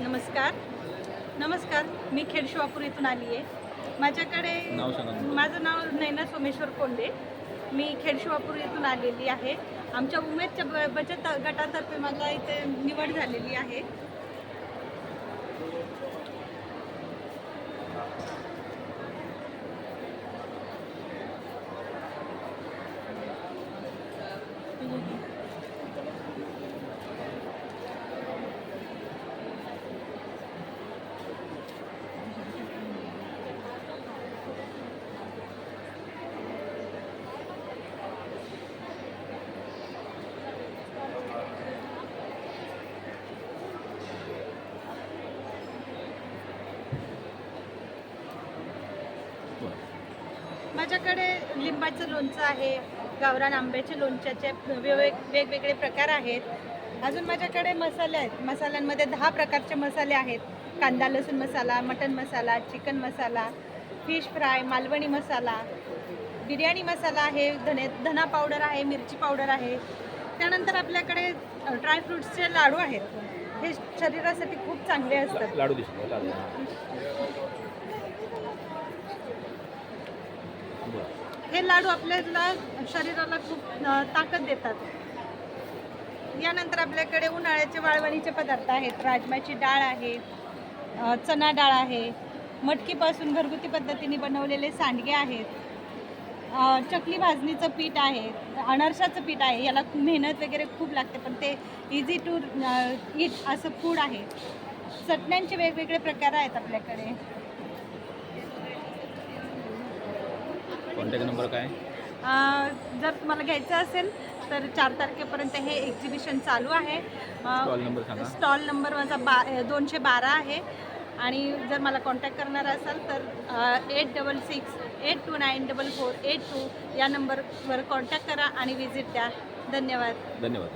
नमस्कार नमस्कार मी खेडशिवापूर इथून आली आहे. माझ्याकडे माझं नाव नैना सोमेश्वर कोंडे. मी खेडशिवापूर इथून आलेली आहे. आमच्या उमेदच्या बचत गटातर्फे मला इथे निवड झालेली आहे. माझ्याकडे लिंबाचं लोणचं आहे, गावरान आंब्याचे लोणच्याचे वेगवेगळे प्रकार आहेत. अजून माझ्याकडे मसाले आहेत. मसाल्यांमध्ये 10 प्रकारचे मसाले आहेत. कांदा लसूण मसाला, मटन मसाला, चिकन मसाला, फिश फ्राय, मालवणी मसाला, बिर्याणी मसाला आहे, धना पावडर आहे, मिरची पावडर आहे. त्यानंतर आपल्याकडे ड्रायफ्रूट्सचे लाडू आहेत. हे शरीरासाठी खूप चांगले असतात. लाडू दिसतो. हे लाडू आपल्याला शरीराला खूप ताकद देतात. यानंतर आपल्याकडे उन्हाळ्याचे वाळवणीचे पदार्थ आहेत. राजमाची डाळ आहे, चणा डाळ आहे, मटकीपासून घरगुती पद्धतीने बनवलेले सांडगे आहेत, चकली भाजणीचं पीठ आहे, अनारशाचं पीठ आहे. याला मेहनत वगैरे खूप लागते, पण ते इझी टू ईट असं फूड आहे. चटण्यांचे वेगवेगळे प्रकार आहेत आपल्याकडे. कॉन्टॅक्ट नंबर काय? जर तुम्हाला घ्यायचं असेल तर 4 तारखेपर्यंत हे एक्झिबिशन चालू आहे. स्टॉल नंबर सांगा. स्टॉल नंबर माझा 212 आहे. आणि जर मला कॉन्टॅक्ट करणार असाल तर 8668294482 या नंबरवर कॉन्टॅक्ट करा आणि व्हिजिट द्या. धन्यवाद. धन्यवाद.